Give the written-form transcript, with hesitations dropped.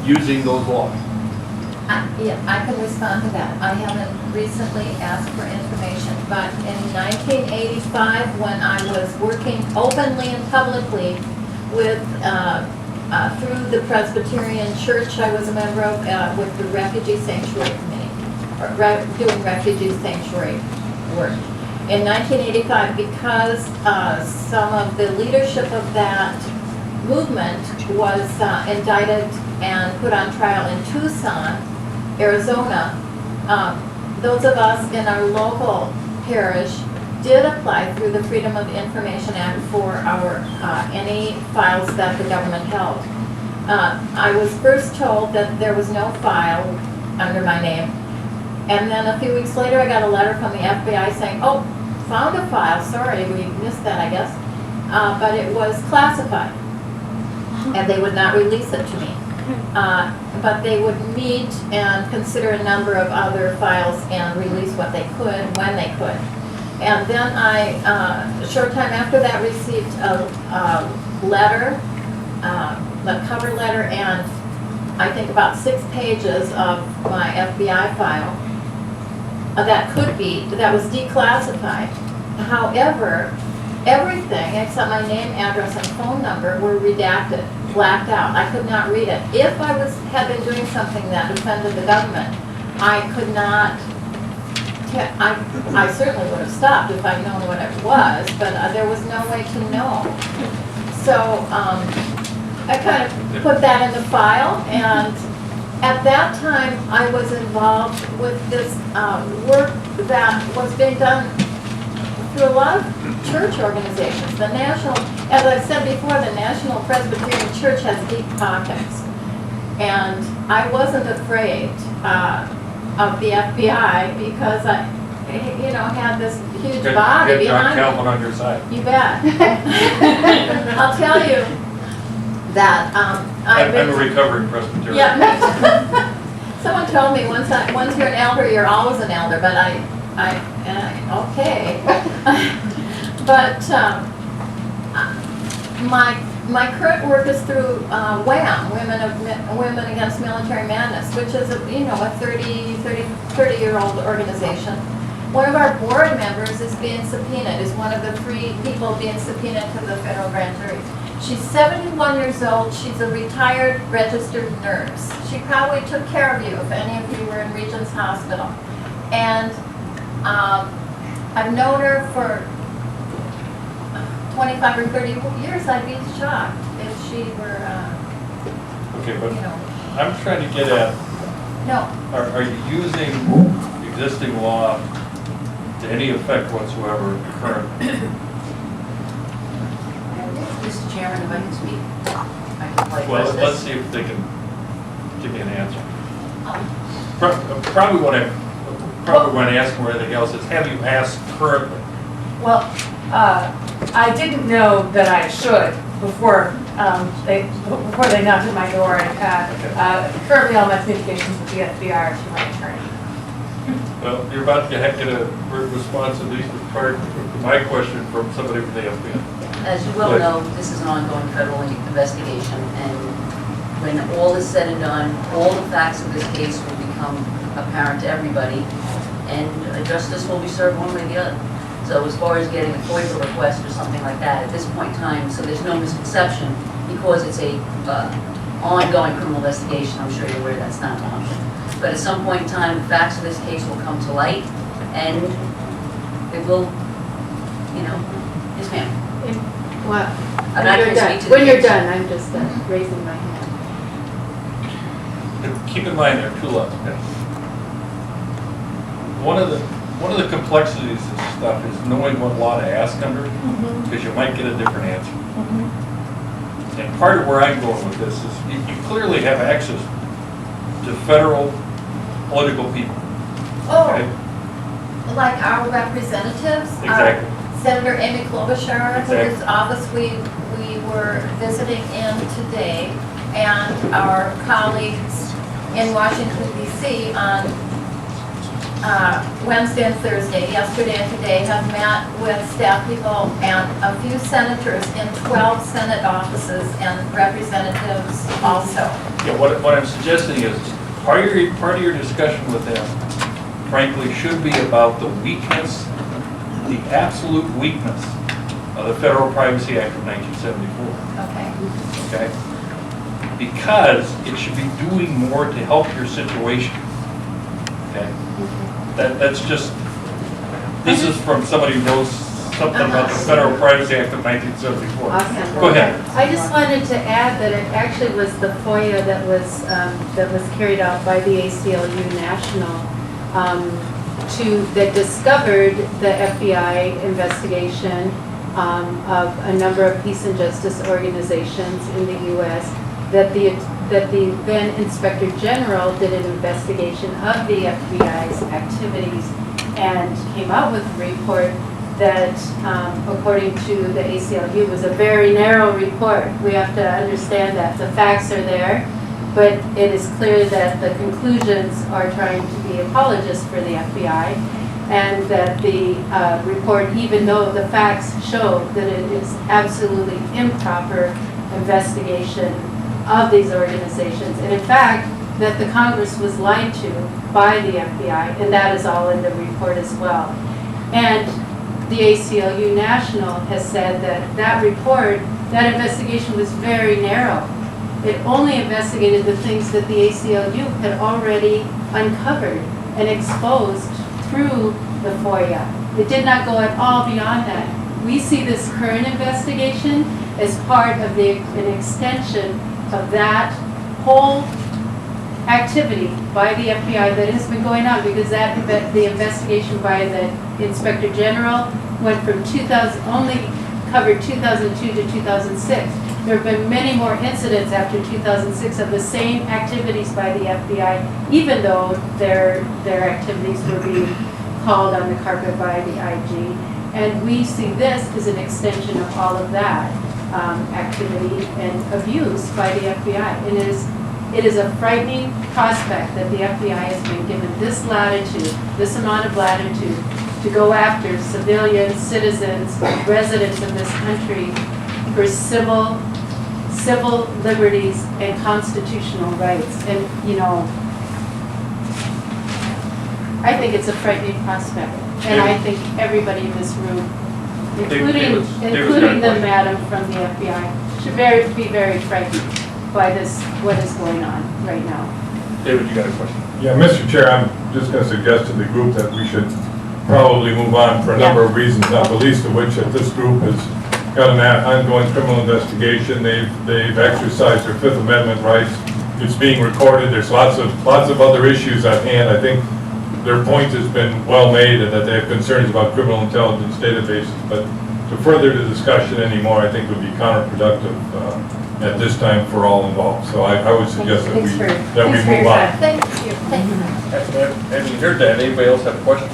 using those laws? Yeah, I can respond to that. I haven't recently asked for information, but in 1985, when I was working openly and publicly with, through the Presbyterian Church I was a member of, with the Refugee Sanctuary Committee, or doing refugee sanctuary work. In 1985, because some of the leadership of that movement was indicted and put on trial in Tucson, Arizona, those of us in our local parish did apply through the Freedom of Information Act for our any files that the government held. I was first told that there was no file under my name, and then a few weeks later I got a letter from the FBI saying, oh, found a file, sorry, we missed that, I guess, but it was classified, and they would not release it to me. But they would meet and consider a number of other files and release what they could when they could. And then I, a short time after that, received a letter, the cover letter, and I think about 6 pages of my FBI file that was declassified. However, everything except my name, address, and phone number were redacted, blacked out. I could not read it. If I had been doing something that offended the government, I could not, I certainly would have stopped if I'd known what it was, but there was no way to know. So I kind of put that in the file, and at that time I was involved with this work that was being done through a lot of church organizations. The national, as I've said before, the National Presbyterian Church has deep pockets. And I wasn't afraid of the FBI because I, had this huge body Get John behind Calvin me. on your side. You bet. I'll tell you that I'm a recovering Presbyterian. Yeah. Someone told me once you're an elder, you're always an elder, but okay. But my current work is through WHAM, Women Against Military Madness, which is a 30-year-old organization. One of our board members is being subpoenaed, is one of the 3 people being subpoenaed to the federal grand jury. She's 71 years old. She's a retired registered nurse. She probably took care of you if any of you were in Regents Hospital. And I've known her for 25 or 30 years. I'd be shocked if she were, Okay, but I'm trying to get at, no. are you using existing law to any effect whatsoever currently? Mr. Chairman, if I can speak, I can probably Well, address let's this. see if they can give me an answer. Probably when I ask them or anything else is, have you asked currently? Well, I didn't know that I should before they knocked at my door. And currently, all my communications with the FBI are to my attorney. Well, you're about to get a response, at least prior to my question, from somebody from the FBI. As you well know, this is an ongoing federal investigation, and when all is said and done, all the facts of this case will become apparent to everybody, and justice will be served one way or the other. So as far as getting a FOIA request or something like that, at this point in time, so there's no misconception, because it's a ongoing criminal investigation, I'm sure you're aware that's not an option. But at some point in time, the facts of this case will come to light, and it will, yes ma'am. Well, I'm not going to speak to the when you're case. done, I'm just raising my hand. Keep in mind there are 2 levels. One of the complexities of this stuff is knowing what law to ask under, because you might get a different answer. And part of where I'm going with this is you clearly have access to federal political people. Oh, Okay? like our representatives? Exactly. Senator Amy Klobuchar, Exactly. whose office we were visiting in today, and our colleagues in Washington, D.C. on Wednesday and Thursday, yesterday and today, have met with staff people and a few senators in 12 Senate offices and representatives also. Yeah, what I'm suggesting is, part of your discussion with them, frankly, should be about the weakness, the absolute weakness of the Federal Privacy Act of 1974, Okay. okay? Because it should be doing more to help your situation, okay? That's just, this is from somebody who knows something about the Federal Privacy Act of 1974. Awesome. Go ahead. I just wanted to add that it actually was the FOIA that was carried out by the ACLU National that discovered the FBI investigation of a number of peace and justice organizations in the U.S. that the then Inspector General did an investigation of the FBI's activities and came out with a report that, according to the ACLU, was a very narrow report. We have to understand that. The facts are there, but it is clear that the conclusions are trying to be apologists for the FBI, and that the report, even though the facts show that it is absolutely improper investigation of these organizations, and in fact, that the Congress was lied to by the FBI, and that is all in the report as well. And the ACLU National has said that that report, that investigation was very narrow. It only investigated the things that the ACLU had already uncovered and exposed through the FOIA. It did not go at all beyond that. We see this current investigation as part of an extension of that whole activity by the FBI that has been going on, because the investigation by the Inspector General went from only covered 2002 to 2006. There have been many more incidents after 2006 of the same activities by the FBI, even though their activities were being called on the carpet by the IG. And we see this as an extension of all of that activity and abuse by the FBI. And it is a frightening prospect that the FBI has been given this latitude, this amount of latitude, to go after civilians, citizens, residents of this country for civil liberties and constitutional rights. And, you know, I think it's a frightening prospect. And I think everybody in this room, including the madam from the FBI, should be very frightened by this, what is going on right now. David, you got a question? Yeah, Mr. Chair, I'm just going to suggest to the group that we should probably move on for a number of reasons, not the least of which that this group has got an ongoing criminal investigation. They've exercised their Fifth Amendment rights. It's being recorded. There's lots of other issues at hand. I think their point has been well made, and that they have concerns about criminal intelligence databases. But to further the discussion anymore, I think would be counterproductive at this time for all involved. So I would suggest that we move on. Thank you. Thank you. Have you heard that? Anybody else have a question?